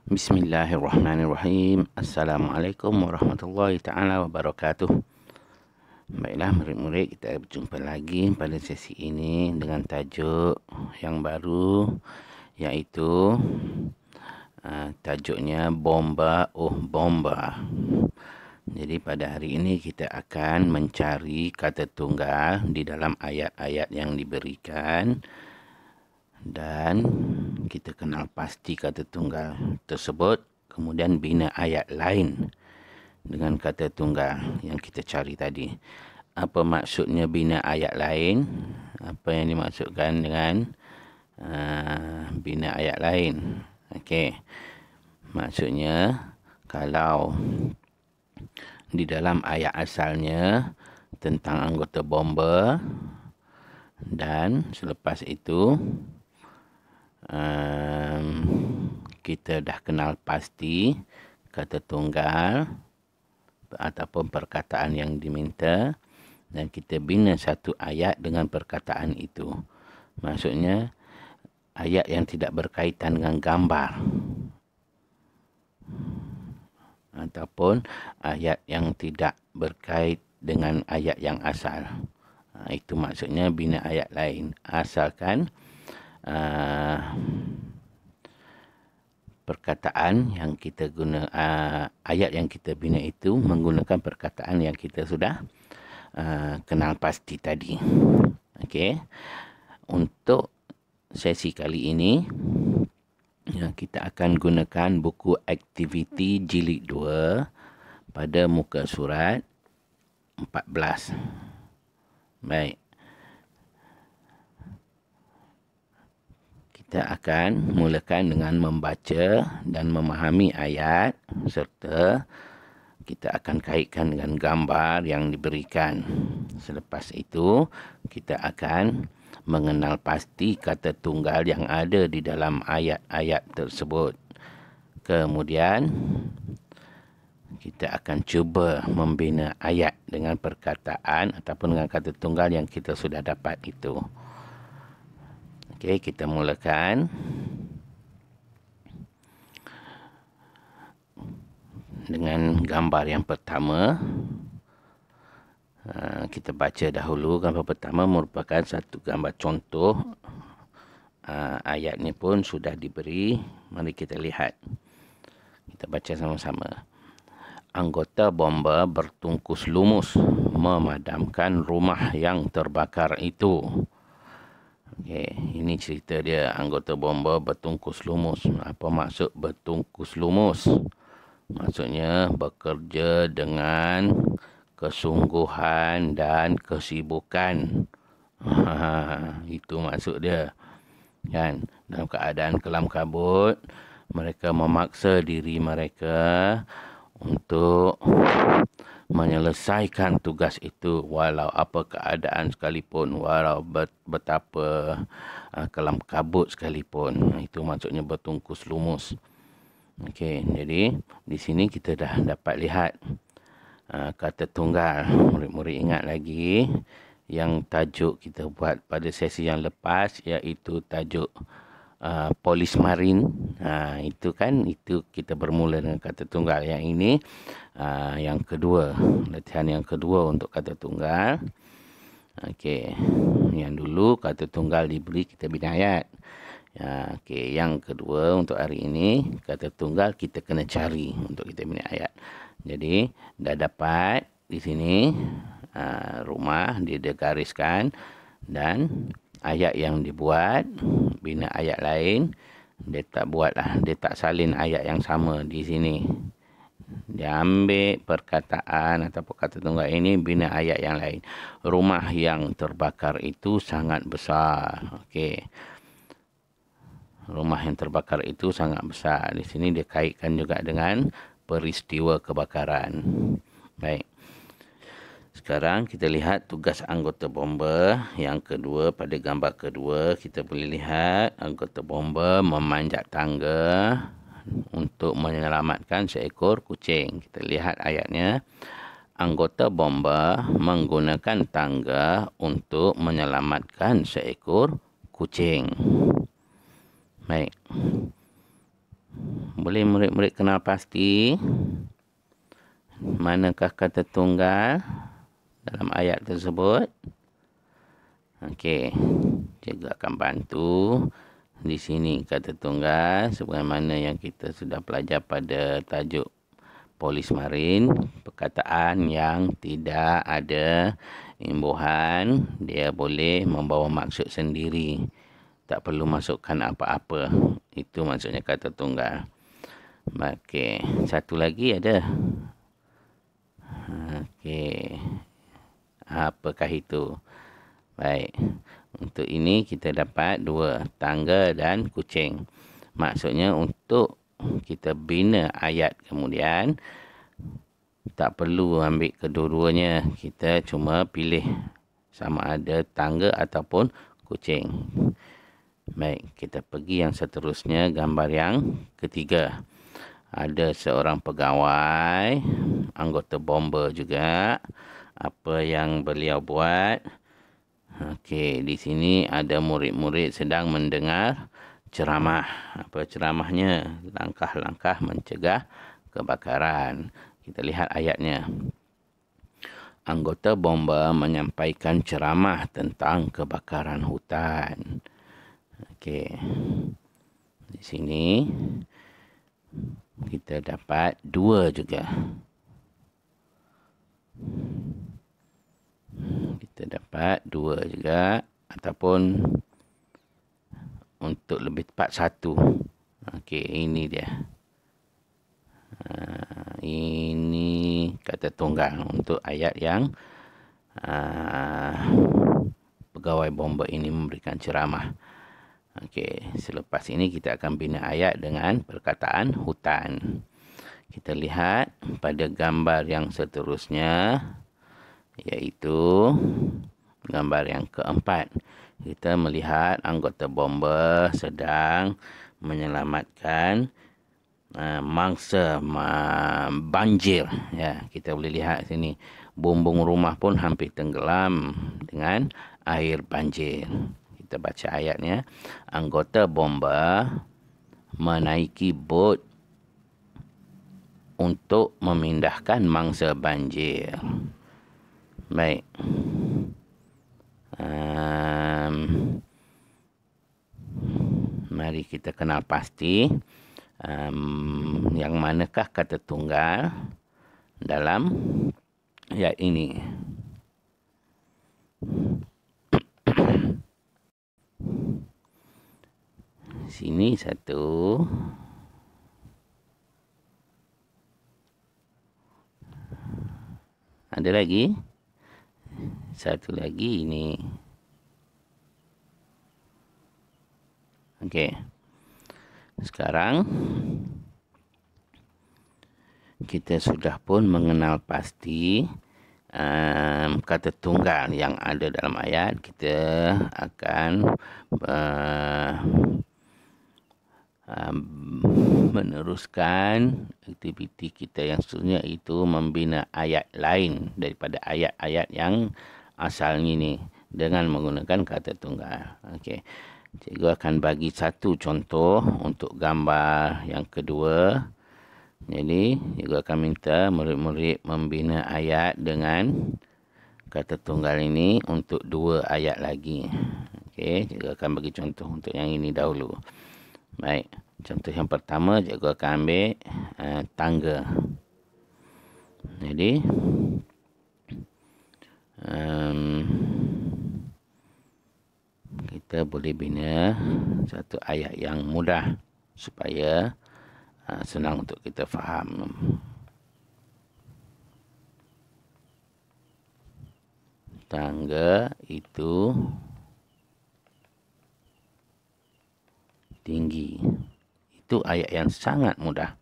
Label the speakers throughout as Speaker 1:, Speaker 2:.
Speaker 1: Bismillahirrahmanirrahim. Assalamualaikum warahmatullahi ta'ala wabarakatuh. Baiklah murid-murid, kita berjumpa lagi pada sesi ini dengan tajuk yang baru, iaitu tajuknya Bomba Oh Bomba. Jadi pada hari ini kita akan mencari kata tunggal di dalam ayat-ayat yang diberikan, dan kita kenal pasti kata tunggal tersebut, kemudian bina ayat lain dengan kata tunggal yang kita cari tadi. Apa maksudnya bina ayat lain? Apa yang dimaksudkan dengan bina ayat lain? Okey, maksudnya kalau di dalam ayat asalnya tentang anggota bomba, dan selepas itu kita dah kenal pasti kata tunggal ataupun perkataan yang diminta, dan kita bina satu ayat dengan perkataan itu. Maksudnya ayat yang tidak berkaitan dengan gambar ataupun ayat yang tidak berkait dengan ayat yang asal. Itu maksudnya bina ayat lain, asalkan perkataan yang kita guna, ayat yang kita bina itu menggunakan perkataan yang kita sudah kenal pasti tadi. Okey, untuk sesi kali ini kita akan gunakan buku aktiviti jilid 2 pada muka surat 14. Baik, kita akan mulakan dengan membaca dan memahami ayat, serta kita akan kaitkan dengan gambar yang diberikan. Selepas itu, kita akan mengenal pasti kata tunggal yang ada di dalam ayat-ayat tersebut. Kemudian, kita akan cuba membina ayat dengan perkataan ataupun dengan kata tunggal yang kita sudah dapat itu. Okey, kita mulakan. Dengan gambar yang pertama. Kita baca dahulu. Gambar pertama merupakan satu gambar contoh. Ayat ni pun sudah diberi. Mari kita lihat. Kita baca sama-sama. Anggota bomba bertungkus lumus memadamkan rumah yang terbakar itu. Okay, ini cerita dia. Anggota bomba bertungkus lumus. Apa maksud bertungkus lumus? Maksudnya bekerja dengan kesungguhan dan kesibukan. Itu maksud dia. Kan? Dalam keadaan kelam kabut, mereka memaksa diri mereka untuk menyelesaikan tugas itu walau apa keadaan sekalipun, walau betapa kelam kabut sekalipun. Itu maksudnya bertungkus lumus. Okey, jadi di sini kita dah dapat lihat kata tunggal. Murid-murid ingat lagi yang tajuk kita buat pada sesi yang lepas, iaitu tajuk polis marin. Itu kan, itu kita bermula dengan kata tunggal. Yang ini yang kedua, latihan yang kedua untuk kata tunggal. Okey, yang dulu kata tunggal diberi, kita bina ayat. Okey, yang kedua untuk hari ini, kata tunggal kita kena cari untuk kita bina ayat. Jadi dah dapat di sini rumah dia gariskan, dan ayat yang dibuat bina ayat lain, dia tak buatlah, dia tak salin ayat yang sama di sini. Dia ambil perkataan ataupun kata tunggal ini, bina ayat yang lain. Rumah yang terbakar itu sangat besar. Okey, rumah yang terbakar itu sangat besar. Di sini dia kaitkan juga dengan peristiwa kebakaran. Baik. Sekarang kita lihat tugas anggota bomba yang kedua. Pada gambar kedua, kita boleh lihat anggota bomba memanjat tangga untuk menyelamatkan seekor kucing. Kita lihat ayatnya. Anggota bomba menggunakan tangga untuk menyelamatkan seekor kucing. Baik. boleh murid-murid kenal pasti manakah kata tunggal dalam ayat tersebut? Okey, cikgu akan bantu. Di sini kata tunggal sebagaimana yang kita sudah belajar pada tajuk polis marin, perkataan yang tidak ada imbuhan, dia boleh membawa maksud sendiri. Tak perlu masukkan apa-apa. Itu maksudnya kata tunggal. Okey, satu lagi ada. Okey. Apakah itu? Baik. Untuk ini kita dapat dua, tangga dan kucing. Maksudnya untuk kita bina ayat kemudian tak perlu ambil kedua-duanya. Kita cuma pilih sama ada tangga ataupun kucing. Baik, kita pergi yang seterusnya, gambar yang ketiga. Ada seorang pegawai, anggota bomba juga. Apa yang beliau buat? Okey, di sini ada murid-murid sedang mendengar ceramah. Apa ceramahnya? Langkah-langkah mencegah kebakaran. Kita lihat ayatnya. Anggota bomba menyampaikan ceramah tentang kebakaran hutan. Okey. Di sini kita dapat dua juga. Kita dapat dua juga, ataupun untuk lebih tepat satu. Okey, ini dia. Ini kata tunggal untuk ayat yang pegawai bomba ini memberikan ceramah. Okey, selepas ini kita akan bina ayat dengan perkataan hutan. Kita lihat pada gambar yang seterusnya, iaitu gambar yang keempat. Kita melihat anggota bomba sedang menyelamatkan mangsa banjir. Ya, kita boleh lihat sini. Bumbung rumah pun hampir tenggelam dengan air banjir. Kita baca ayatnya. Anggota bomba menaiki bot untuk memindahkan mangsa banjir. Baik. Mari kita kenal pasti yang manakah kata tunggal dalam ayat ini. Sini satu. Ada lagi? Satu lagi ini. Okey. Sekarang kita sudah pun mengenal pasti kata tunggal yang ada dalam ayat. Kita akan meneruskan aktiviti kita yang seterusnya, itu membina ayat lain daripada ayat-ayat yang asalnya ini dengan menggunakan kata tunggal. Okey. Cikgu akan bagi satu contoh untuk gambar yang kedua. Jadi, cikgu akan minta murid-murid membina ayat dengan kata tunggal ini untuk dua ayat lagi. Okey, cikgu akan bagi contoh untuk yang ini dahulu. Baik, contoh yang pertama cikgu akan ambil tangga. Jadi, kita boleh bina satu ayat yang mudah supaya senang untuk kita faham. Tangga itu tinggi. Itu ayat yang sangat mudah.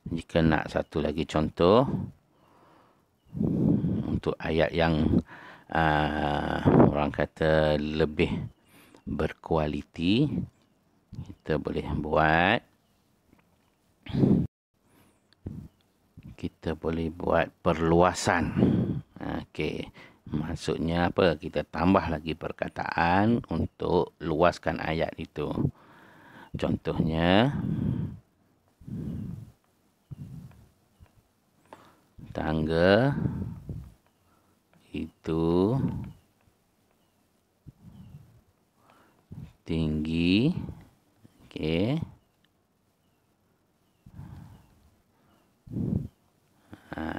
Speaker 1: Jika nak satu lagi contoh untuk ayat yang orang kata lebih berkualiti, kita boleh buat perluasan. Okey, maksudnya apa? Kita tambah lagi perkataan untuk luaskan ayat itu. Contohnya, tangga itu tinggi. Okey.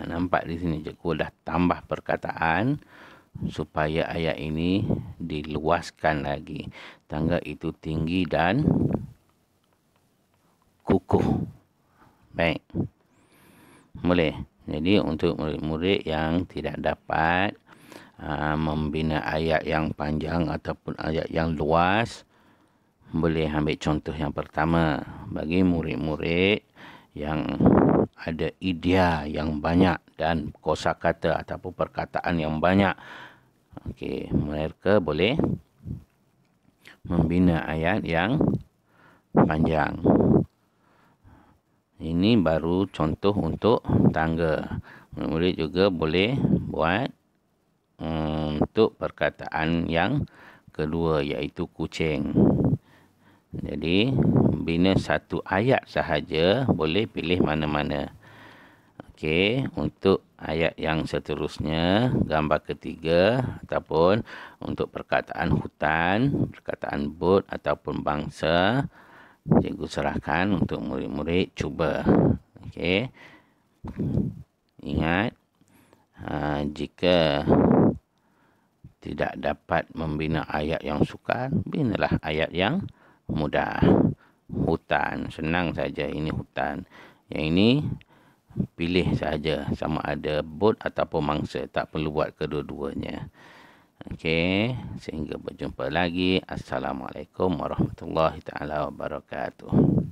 Speaker 1: Nampak di sini cikgu dah tambah perkataan supaya ayat ini diluaskan lagi. Tangga itu tinggi dan kukuh. Baik. Boleh. Jadi untuk murid-murid yang tidak dapat membina ayat yang panjang ataupun ayat yang luas, boleh ambil contoh yang pertama. Bagi murid-murid yang ada idea yang banyak dan kosakata ataupun perkataan yang banyak, okey, mereka boleh membina ayat yang panjang. Ini baru contoh untuk tangga. Murid juga boleh buat untuk perkataan yang kedua, iaitu kucing. Jadi bina satu ayat sahaja, boleh pilih mana-mana. Okey, untuk ayat yang seterusnya, gambar ketiga ataupun untuk perkataan hutan, perkataan bot ataupun bangsa, cikgu serahkan untuk murid-murid cuba. Okey. Ingat, jika tidak dapat membina ayat yang sukar, binalah ayat yang mudah. Hutan, senang saja, ini hutan. Yang ini pilih saja sama ada bot ataupun mangsa, tak perlu buat kedua-duanya. Okey, sehingga berjumpa lagi. Assalamualaikum warahmatullahi taala wabarakatuh.